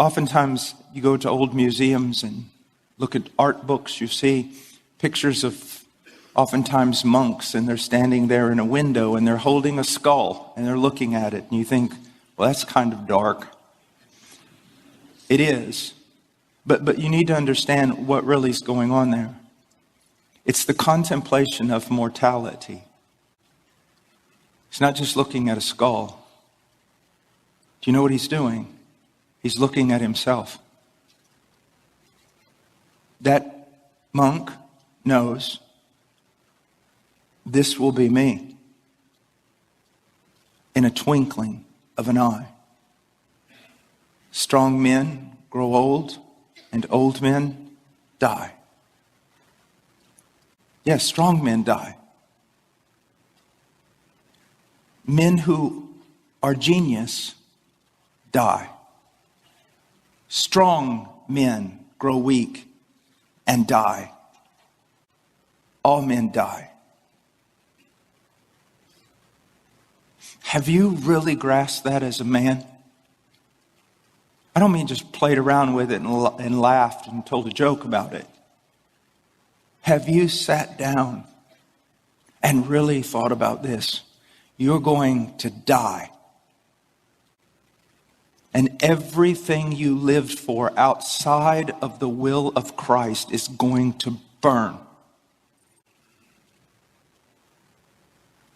Oftentimes you go to old museums and look at art books, you see pictures of oftentimes monks, and they're standing there in a window and they're holding a skull and they're looking at it, and you think, well, that's kind of dark. It is. But you need to understand what really is going on there. It's the contemplation of mortality. He's not just looking at a skull. Do you know what he's doing? He's looking at himself. That monk knows, this will be me in a twinkling of an eye. Strong men grow old, and old men die. Yes, strong men die. Men who are genius die. Strong men grow weak and die. All men die. Have you really grasped that as a man? I don't mean just played around with it and laughed and told a joke about it. Have you sat down and really thought about this? You're going to die. And everything you lived for outside of the will of Christ is going to burn.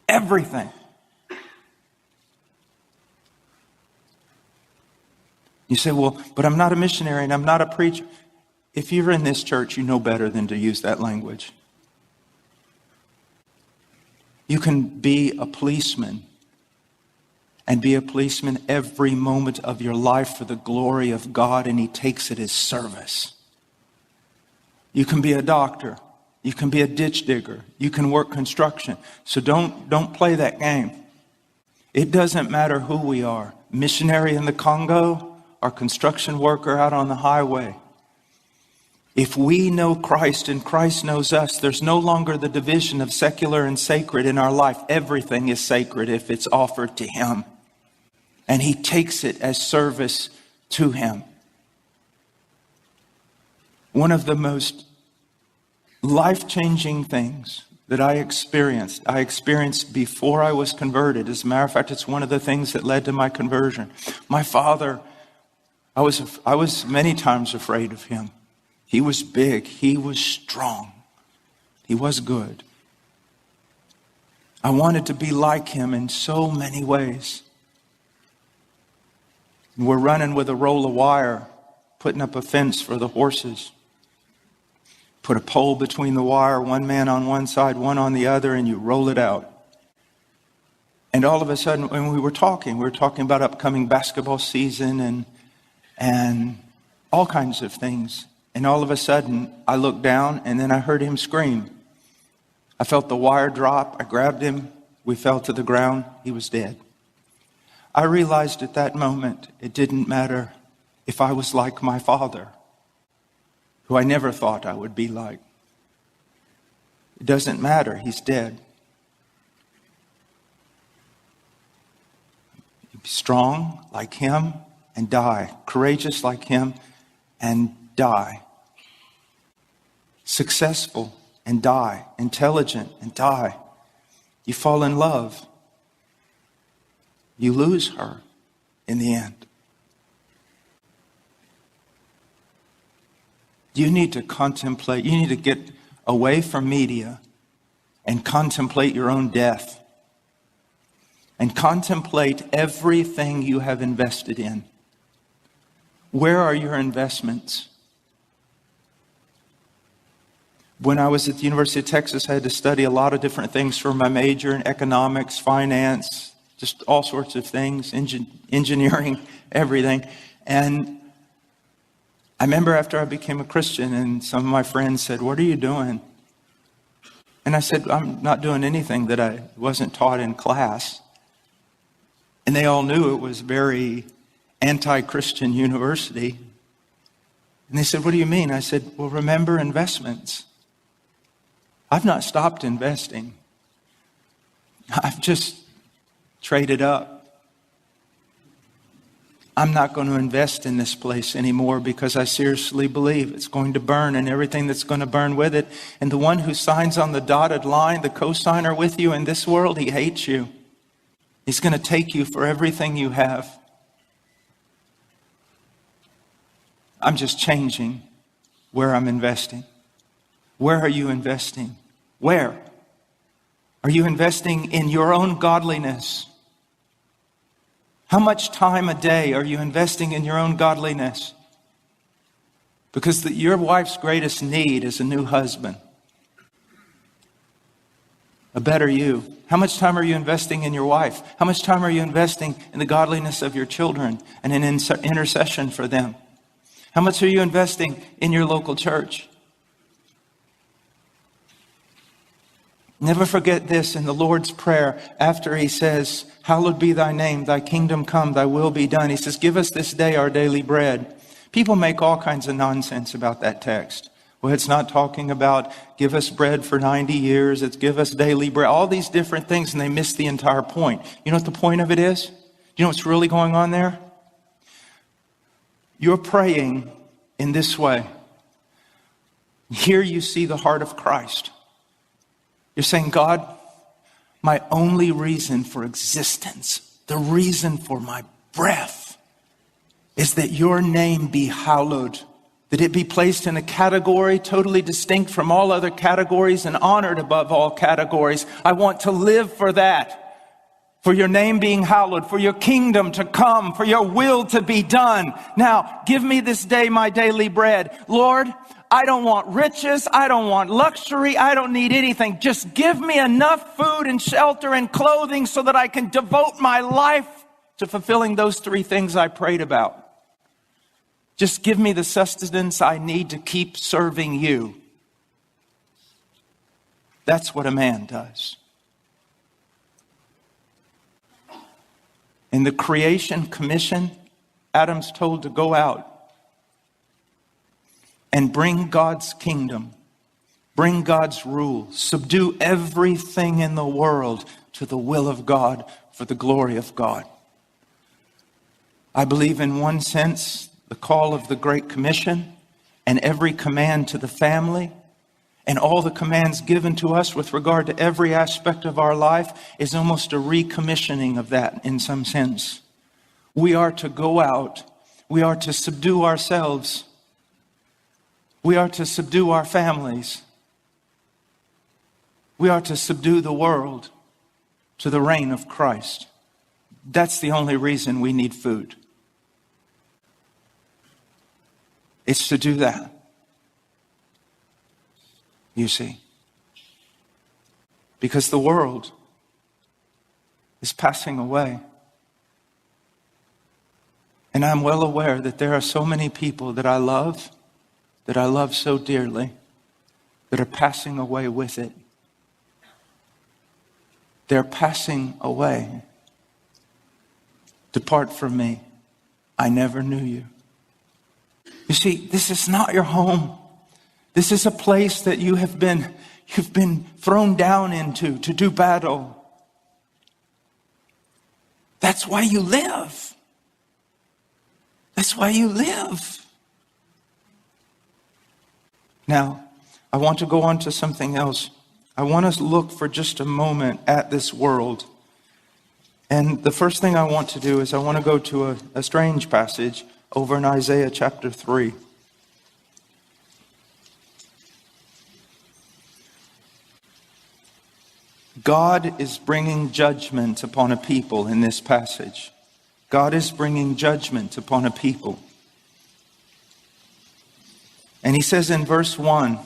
Everything. You say, well, but I'm not a missionary and I'm not a preacher. If you're in this church, you know better than to use that language. You can be a policeman and be a policeman every moment of your life for the glory of God, and he takes it as service. You can be a doctor. You can be a ditch digger. You can work construction. So don't play that game. It doesn't matter who we are. Missionary in the Congo, or construction worker out on the highway. If we know Christ and Christ knows us, there's no longer the division of secular and sacred in our life. Everything is sacred if it's offered to him. And he takes it as service to him. One of the most life-changing things that I experienced before I was converted. As a matter of fact, it's one of the things that led to my conversion. My father, I was many times afraid of him. He was big. He was strong. He was good. I wanted to be like him in so many ways. We're running with a roll of wire, putting up a fence for the horses. Put a pole between the wire, one man on one side, one on the other, and you roll it out. And all of a sudden, when we were talking about upcoming basketball season and all kinds of things. And all of a sudden, I looked down and then I heard him scream. I felt the wire drop. I grabbed him. We fell to the ground. He was dead. I realized at that moment, it didn't matter if I was like my father, who I never thought I would be like. It doesn't matter. He's dead. Be strong like him and die. Courageous like him and die. Successful and die. Intelligent and die. You fall in love. You lose her in the end. You need to contemplate. You need to get away from media and contemplate your own death. And contemplate everything you have invested in. Where are your investments? When I was at the University of Texas, I had to study a lot of different things for my major in economics, finance, just all sorts of things, engineering, everything. And I remember after I became a Christian and some of my friends said, "What are you doing?" And I said, "I'm not doing anything that I wasn't taught in class." And they all knew it was very anti-Christian university. And they said, "What do you mean?" I said, "Well, remember investments. I've not stopped investing. I've just traded up. I'm not going to invest in this place anymore because I seriously believe it's going to burn and everything that's going to burn with it. And the one who signs on the dotted line, the co-signer with you in this world, he hates you. He's going to take you for everything you have. I'm just changing where I'm investing. Where are you investing? Where? Are you investing in your own godliness? How much time a day are you investing in your own godliness? Because your wife's greatest need is a new husband. A better you. How much time are you investing in your wife? How much time are you investing in the godliness of your children and in intercession for them? How much are you investing in your local church? Never forget this in the Lord's Prayer after he says, hallowed be thy name, thy kingdom come, thy will be done. He says, give us this day our daily bread. People make all kinds of nonsense about that text. Well, it's not talking about give us bread for 90 years. It's give us daily bread. All these different things, and they miss the entire point. You know what the point of it is? You know what's really going on there? You're praying in this way. Here you see the heart of Christ. You're saying, God, my only reason for existence, the reason for my breath, is that your name be hallowed, that it be placed in a category totally distinct from all other categories and honored above all categories. I want to live for that, for your name being hallowed, for your kingdom to come, for your will to be done. Now, give me this day my daily bread. Lord, I don't want riches. I don't want luxury. I don't need anything. Just give me enough food and shelter and clothing so that I can devote my life to fulfilling those three things I prayed about. Just give me the sustenance I need to keep serving you. That's what a man does. In the creation commission, Adam's told to go out and bring God's kingdom, bring God's rule, subdue everything in the world to the will of God for the glory of God. I believe in one sense, the call of the Great Commission and every command to the family and all the commands given to us with regard to every aspect of our life is almost a recommissioning of that in some sense. We are to go out. We are to subdue ourselves. We are to subdue our families. We are to subdue the world to the reign of Christ. That's the only reason we need food. It's to do that. You see. Because the world is passing away. And I'm well aware that there are so many people that I love so dearly, that are passing away with it. They're passing away. Depart from me. I never knew you. You see, this is not your home. This is a place that you've been thrown down into to do battle. That's why you live. That's why you live. Now, I want to go on to something else. I want to look for just a moment at this world. And the first thing I want to do is I want to go to a strange passage over in Isaiah chapter 3. God is bringing judgment upon a people in this passage. God is bringing judgment upon a people. And he says in verse 1,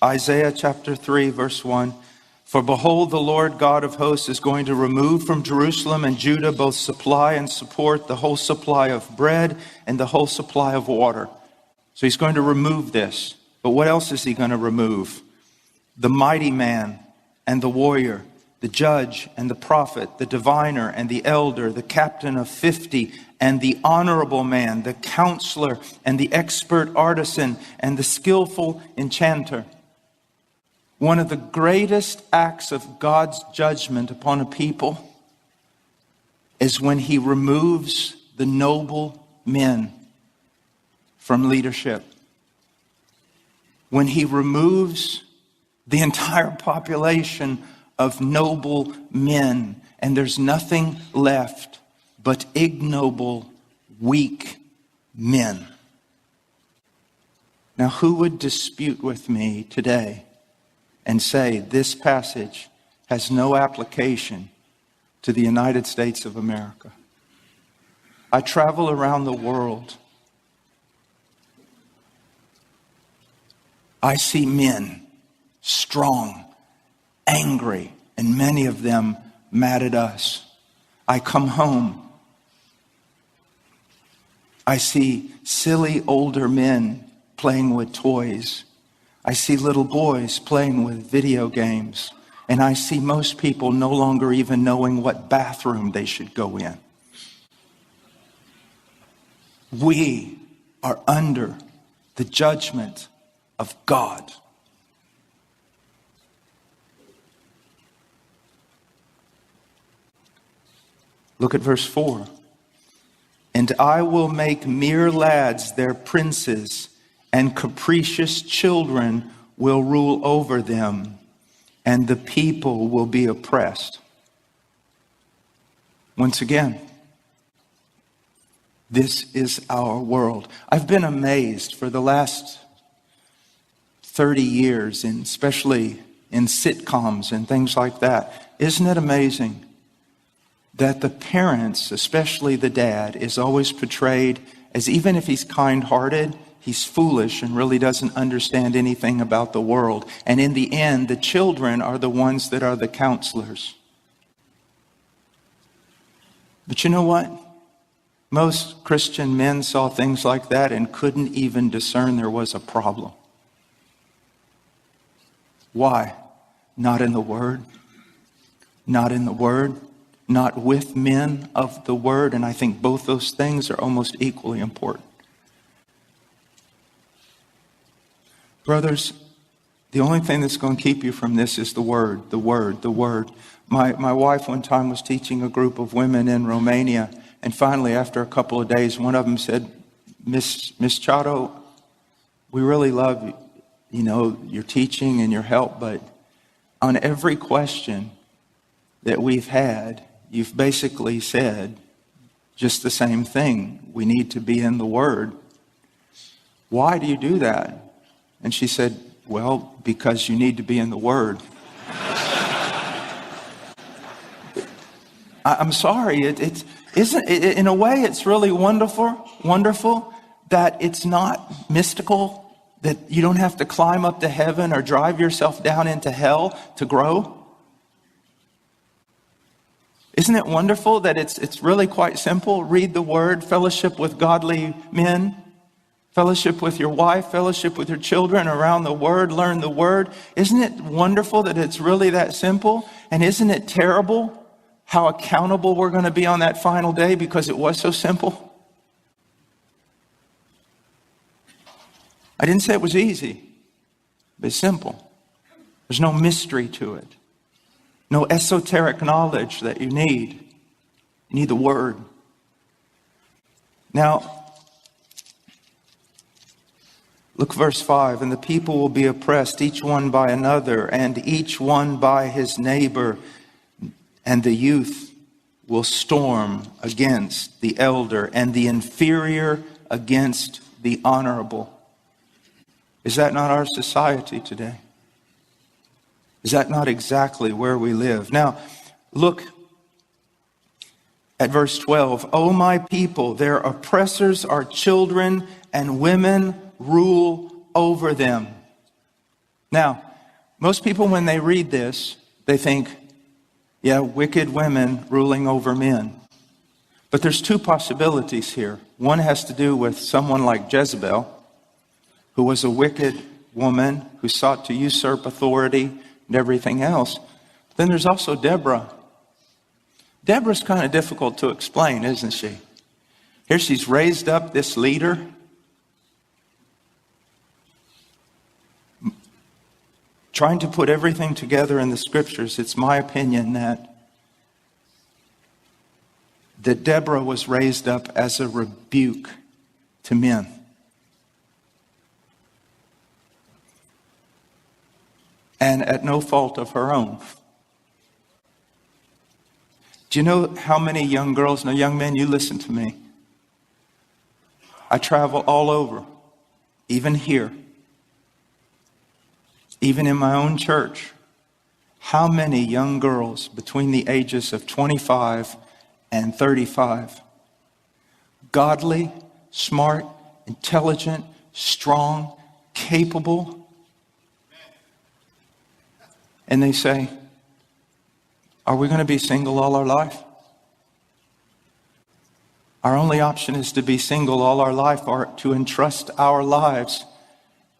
Isaiah chapter 3, verse 1, for behold, the Lord God of hosts is going to remove from Jerusalem and Judah both supply and support, the whole supply of bread and the whole supply of water. So he's going to remove this. But what else is he going to remove? The mighty man and the warrior, the judge and the prophet, the diviner and the elder, the captain of 50, and the honorable man, the counselor and the expert artisan and the skillful enchanter. One of the greatest acts of God's judgment upon a people is when he removes the noble men from leadership, when he removes the entire population of noble men, and there's nothing left but ignoble, weak men. Now, who would dispute with me today and say this passage has no application to the United States of America? I travel around the world. I see men, strong, angry, and many of them mad at us. I come home. I see silly older men playing with toys. I see little boys playing with video games. And I see most people no longer even knowing what bathroom they should go in. We are under the judgment of God. Look at verse 4. And I will make mere lads their princes, and capricious children will rule over them, and the people will be oppressed. Once again, this is our world. I've been amazed for the last 30 years, and especially in sitcoms and things like that. Isn't it amazing that the parents, especially the dad, is always portrayed as, even if he's kind-hearted, he's foolish and really doesn't understand anything about the world. And in the end, the children are the ones that are the counselors. But you know what? Most Christian men saw things like that and couldn't even discern there was a problem. Why? Not in the Word. Not in the Word. Not with men of the Word. And I think both those things are almost equally important. Brothers, the only thing that's going to keep you from this is the Word, the Word, the Word. My wife one time was teaching a group of women in Romania, and finally, after a couple of days, one of them said, Miss Chato, we really love, your teaching and your help, but on every question that we've had, you've basically said just the same thing. We need to be in the Word. Why do you do that? And she said, well, because you need to be in the Word. I'm sorry. Isn't in a way, it's really wonderful that it's not mystical, that you don't have to climb up to heaven or drive yourself down into hell to grow. Isn't it wonderful that it's really quite simple? Read the Word, fellowship with godly men, fellowship with your wife, fellowship with your children around the Word, learn the Word. Isn't it wonderful that it's really that simple? And isn't it terrible how accountable we're going to be on that final day because it was so simple? I didn't say it was easy, but it's simple. There's no mystery to it. No esoteric knowledge that you need. You need the Word. Now, look verse 5. And the people will be oppressed, each one by another, and each one by his neighbor. And the youth will storm against the elder, and the inferior against the honorable. Is that not our society today? Is that not exactly where we live? Now, look at verse 12. O my people, their oppressors are children, and women rule over them. Now, most people, when they read this, they think, yeah, wicked women ruling over men. But there's two possibilities here. One has to do with someone like Jezebel, who was a wicked woman who sought to usurp authority and everything else. Then there's also Deborah. Deborah's kind of difficult to explain, isn't she? Here she's raised up this leader. Trying to put everything together in the scriptures, it's my opinion that that Deborah was raised up as a rebuke to men. And at no fault of her own. Do you know how many young girls, now young men, you listen to me. I travel all over, even here, even in my own church. How many young girls between the ages of 25 and 35, godly, smart, intelligent, strong, capable, and they say, are we going to be single all our life? Our only option is to be single all our life, or to entrust our lives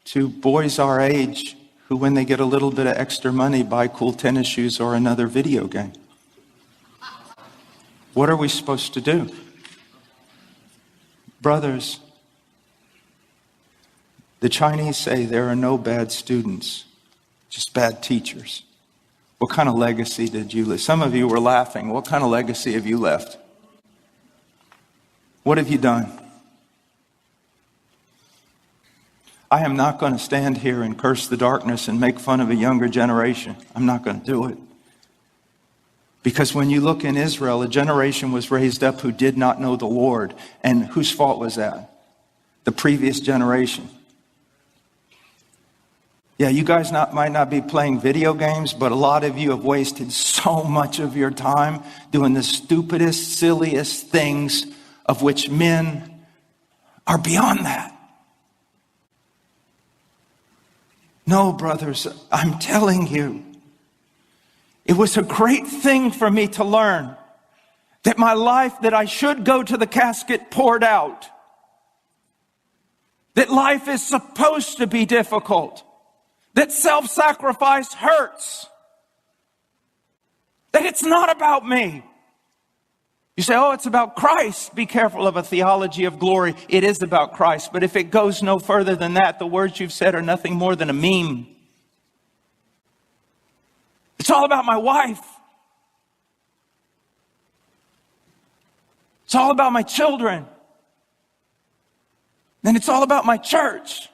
to boys our age who, when they get a little bit of extra money, buy cool tennis shoes or another video game. What are we supposed to do? Brothers, the Chinese say there are no bad students, just bad teachers. What kind of legacy did you leave? Some of you were laughing. What kind of legacy have you left? What have you done? I am not going to stand here and curse the darkness and make fun of a younger generation. I'm not going to do it. Because when you look in Israel, a generation was raised up who did not know the Lord. And whose fault was that? The previous generation. Yeah, you guys might not be playing video games, but a lot of you have wasted so much of your time doing the stupidest, silliest things, of which men are beyond that. No, brothers, I'm telling you, it was a great thing for me to learn that my life, that I should go to the casket poured out. That life is supposed to be difficult. That self-sacrifice hurts. That it's not about me. You say, oh, it's about Christ. Be careful of a theology of glory. It is about Christ. But if it goes no further than that, the words you've said are nothing more than a meme. It's all about my wife. It's all about my children. Then it's all about my church.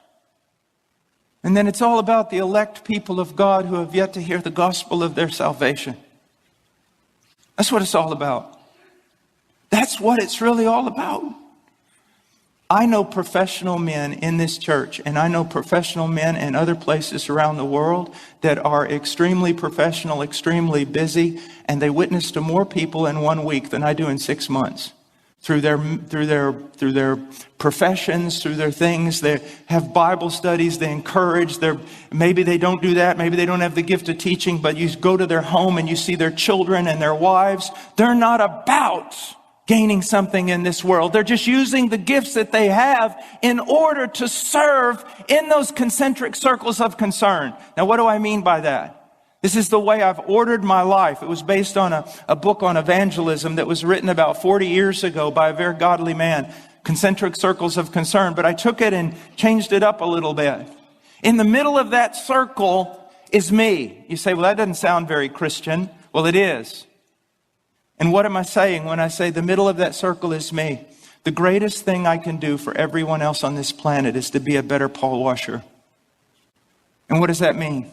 And then it's all about the elect people of God who have yet to hear the gospel of their salvation. That's what it's all about. That's what it's really all about. I know professional men in this church, and I know professional men in other places around the world that are extremely professional, extremely busy, and they witness to more people in 1 week than I do in 6 months. Through their professions, through their things, they have Bible studies, they encourage, maybe they don't do that, maybe they don't have the gift of teaching, but you go to their home and you see their children and their wives. They're not about gaining something in this world. They're just using the gifts that they have in order to serve in those concentric circles of concern. Now, what do I mean by that? This is the way I've ordered my life. It was based on a book on evangelism that was written about 40 years ago by a very godly man, Concentric Circles of Concern. But I took it and changed it up a little bit. In the middle of that circle is me. You say, well, that doesn't sound very Christian. Well, it is. And what am I saying when I say the middle of that circle is me? The greatest thing I can do for everyone else on this planet is to be a better Paul Washer. And what does that mean?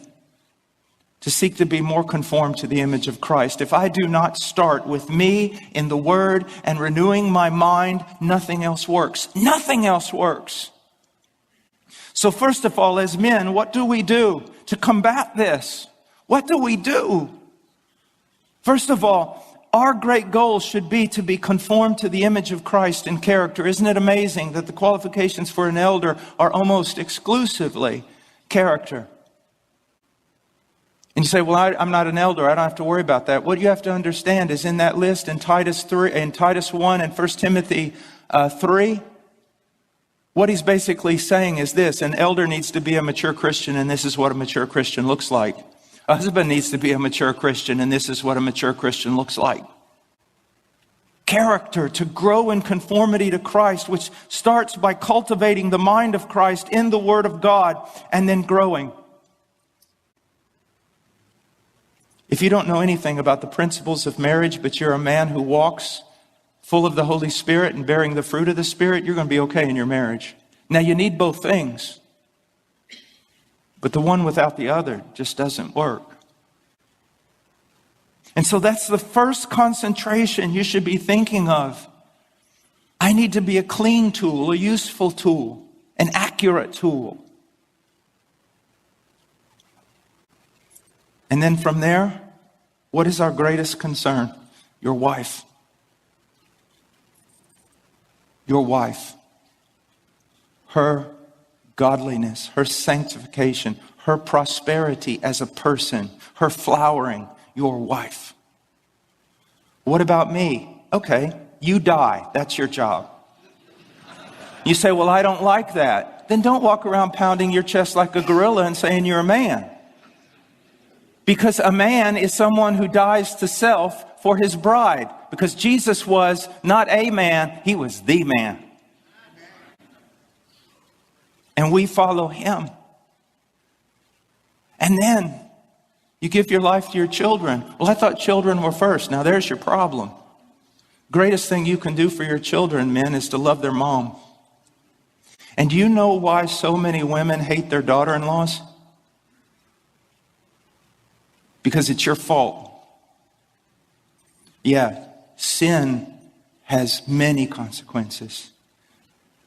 To seek to be more conformed to the image of Christ. If I do not start with me in the Word and renewing my mind, nothing else works. Nothing else works. So first of all, as men, what do we do to combat this? What do we do? First of all, our great goal should be to be conformed to the image of Christ in character. Isn't it amazing that the qualifications for an elder are almost exclusively character? And you say, well, I'm not an elder. I don't have to worry about that. What you have to understand is in that list in Titus 1 and 1 Timothy 3, what he's basically saying is this: an elder needs to be a mature Christian, and this is what a mature Christian looks like. A husband needs to be a mature Christian, and this is what a mature Christian looks like. Character, to grow in conformity to Christ, which starts by cultivating the mind of Christ in the Word of God, and then growing. If you don't know anything about the principles of marriage, but you're a man who walks full of the Holy Spirit and bearing the fruit of the Spirit, you're going to be okay in your marriage. Now, you need both things. But the one without the other just doesn't work. And so that's the first concentration you should be thinking of. I need to be a clean tool, a useful tool, an accurate tool. And then from there, what is our greatest concern? Your wife. Your wife. Her godliness, her sanctification, her prosperity as a person, her flowering, your wife. What about me? Okay, you die. That's your job. You say, well, I don't like that. Then don't walk around pounding your chest like a gorilla and saying you're a man. Because a man is someone who dies to self for his bride. Because Jesus was not a man, he was the man. And we follow him. And then you give your life to your children. Well, I thought children were first. Now there's your problem. Greatest thing you can do for your children, men, is to love their mom. And do you know why so many women hate their daughter-in-laws? Because it's your fault. Yeah, sin has many consequences.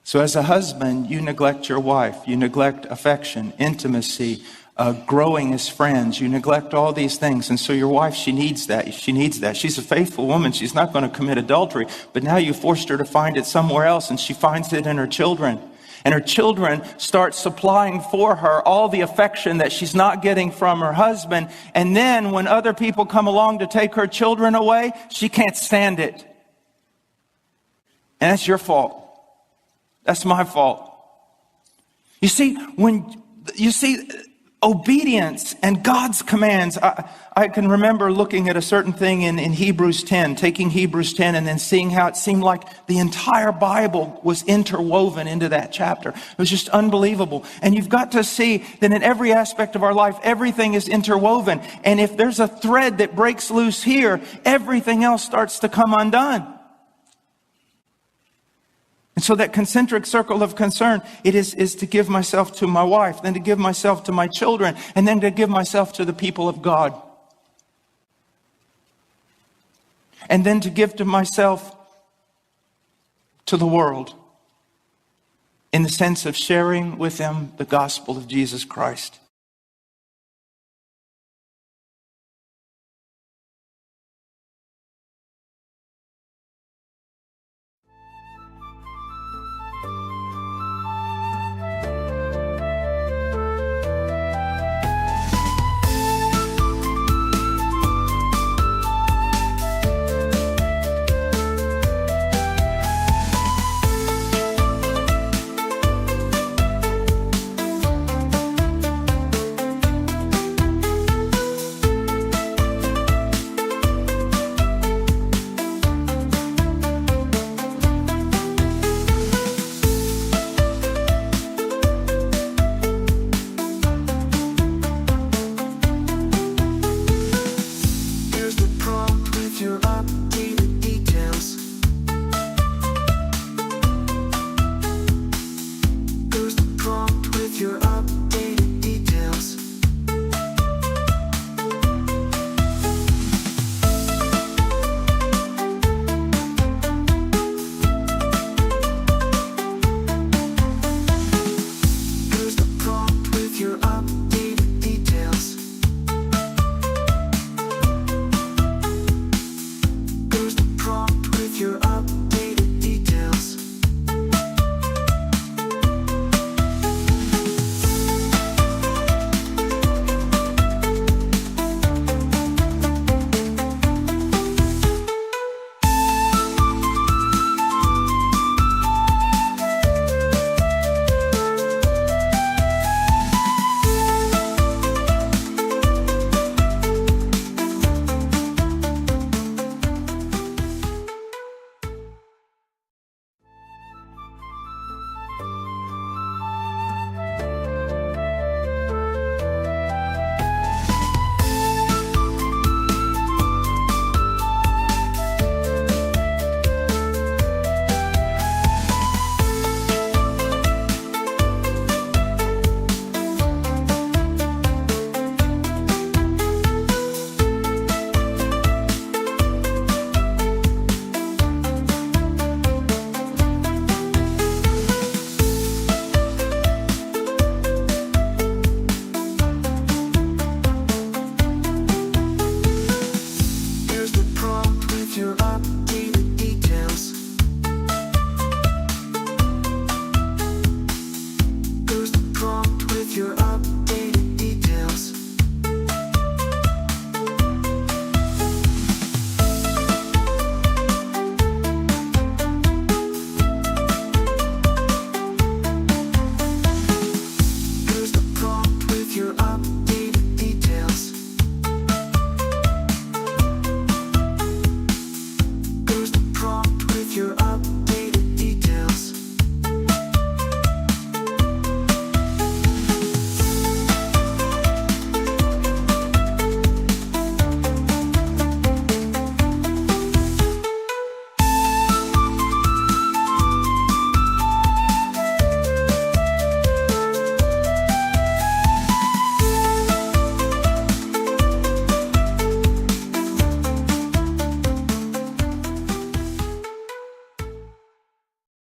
So as a husband, you neglect your wife. You neglect affection, intimacy, growing as friends. You neglect all these things. And so your wife, she needs that. She needs that. She's a faithful woman. She's not going to commit adultery. But now you forced her to find it somewhere else, and she finds it in her children. And her children start supplying for her all the affection that she's not getting from her husband. And then when other people come along to take her children away, she can't stand it. And that's your fault. That's my fault. You see, obedience and God's commands. I can remember looking at a certain thing in Hebrews 10, taking Hebrews 10 and then seeing how it seemed like the entire Bible was interwoven into that chapter. It was just unbelievable. And you've got to see that in every aspect of our life, everything is interwoven. And if there's a thread that breaks loose here, everything else starts to come undone. And so that concentric circle of concern, it is to give myself to my wife, then to give myself to my children, and then to give myself to the people of God. And then to give to myself to the world in the sense of sharing with them the gospel of Jesus Christ.